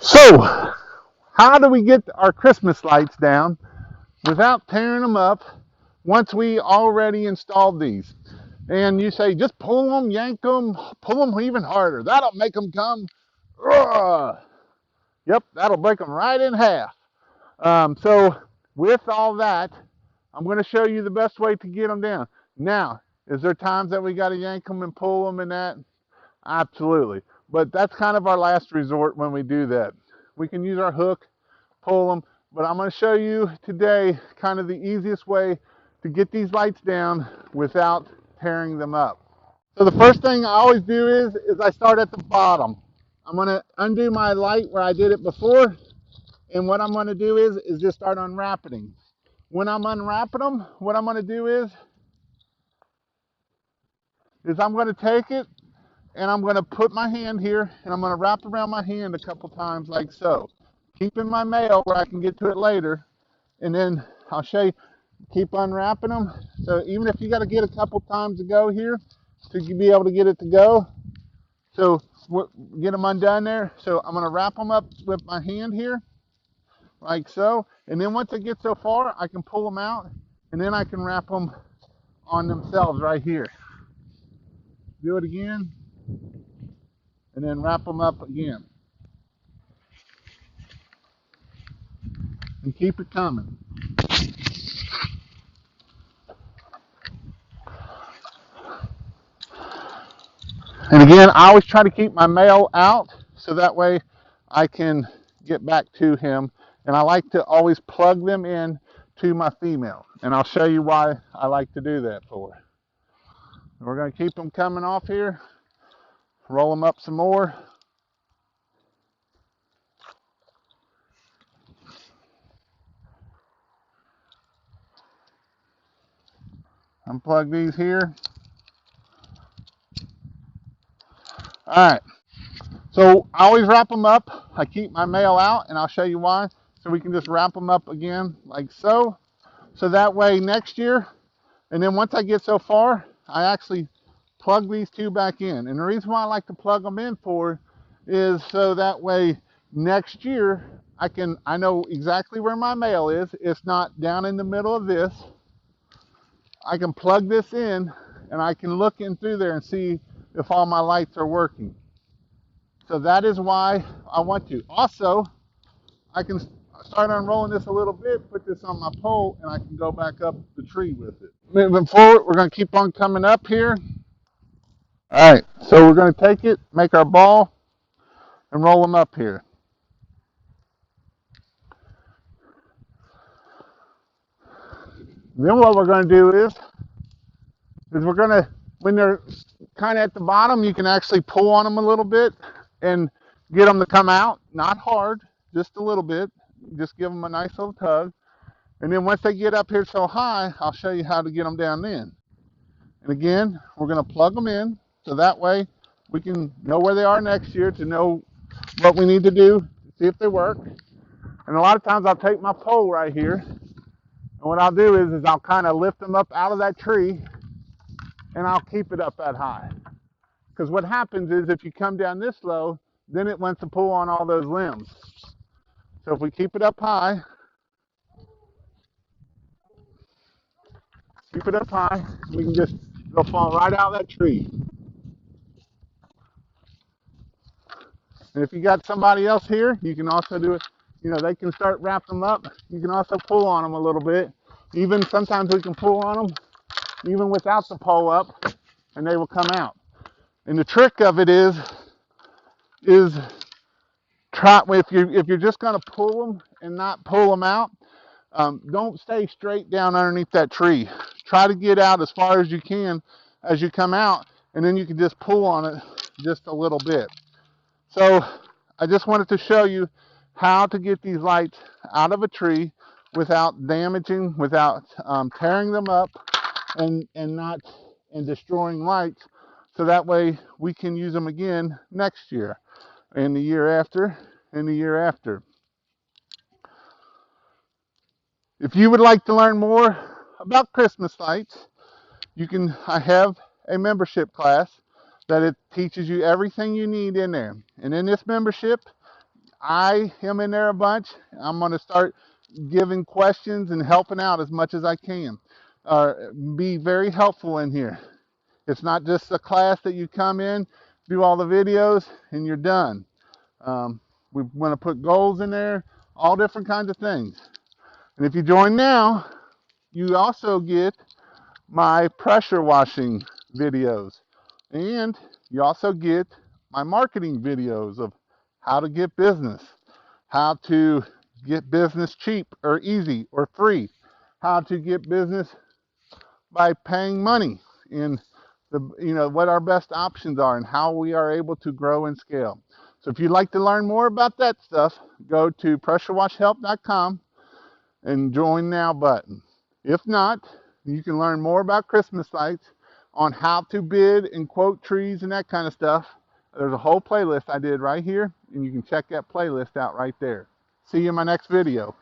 So, how do we get our Christmas lights down without tearing them up once we already installed these? And you say, just pull them, yank them, pull them even harder. That'll make them come. Ugh. Yep, that'll break them right in half. So, with all that, I'm going to show you the best way to get them down. Now, is there times that we got to yank them and pull them and that? Absolutely. But that's kind of our last resort when we do that. We can use our hook, pull them, but I'm going to show you today kind of the easiest way to get these lights down without tearing them up. So the first thing I always do is I start at the bottom. I'm going to undo my light where I did it before, and what I'm going to do is just start unwrapping. When I'm unwrapping them, what I'm going to do is I'm going to take it and I'm going to put my hand here and I'm going to wrap around my hand a couple times like so, keeping my mail where I can get to it later, and then I'll show you, keep unwrapping them. So even if you got to get a couple times to go here to be able to get it to go, so get them undone there. So I'm going to wrap them up with my hand here like so, and then once I get so far I can pull them out and then I can wrap them on themselves right here. Do it again and then wrap them up again and keep it coming. And again, I always try to keep my male out so that way I can get back to him. And I like to always plug them in to my female. And I'll show you why I like to do that for. We're going to keep them coming off here. Roll them up some more. Unplug these here. All right. So I always wrap them up. I keep my male out, and I'll show you why. So we can just wrap them up again like so. So that way next year, and then once I get so far, I actually plug these two back in. And the reason why I like to plug them in for is so that way next year I know exactly where my male is. It's not down in the middle of this. I can plug this in and I can look in through there and see if all my lights are working. So that is why I want to. Also, I can start unrolling this a little bit, put this on my pole, and I can go back up the tree with it. Moving forward, we're going to keep on coming up here. All right, so we're going to take it, make our ball, and roll them up here. Then what we're going to do is we're going to, when they're kind of at the bottom, you can actually pull on them a little bit and get them to come out. Not hard, just a little bit. Just give them a nice little tug. And then once they get up here so high, I'll show you how to get them down then. And again, we're going to plug them in so that way we can know where they are next year to know what we need to do, see if they work. And a lot of times I'll take my pole right here, and what I'll do is I'll kind of lift them up out of that tree, and I'll keep it up that high. Because what happens is if you come down this low, then it wants to pull on all those limbs. So if we keep it up high, we can just, they'll fall right out of that tree. And if you got somebody else here, you can also do it. You know, they can start wrapping them up. You can also pull on them a little bit. Even sometimes we can pull on them even without the pole up, and they will come out. And the trick of it is try, if you're just going to pull them and not pull them out, don't stay straight down underneath that tree. Try to get out as far as you can as you come out, and then you can just pull on it just a little bit. So I just wanted to show you how to get these lights out of a tree without damaging, without tearing them up and destroying lights. So that way we can use them again next year and the year after and the year after. If you would like to learn more about Christmas lights, I have a membership class that it teaches you everything you need in there. And in this membership, I am in there a bunch. I'm going to start giving questions and helping out as much as I can. Be very helpful in here. It's not just a class that you come in, do all the videos, and you're done. We want to put goals in there, all different kinds of things. And if you join now, you also get my pressure washing videos. And you also get my marketing videos of how to get business, how to get business cheap or easy or free, how to get business by paying money, and what our best options are and how we are able to grow and scale. So if you'd like to learn more about that stuff, go to pressurewashhelp.com and join now button. If not, you can learn more about Christmas lights on how to bid and quote trees and that kind of stuff. There's a whole playlist I did right here, and you can check that playlist out right there. See you in my next video.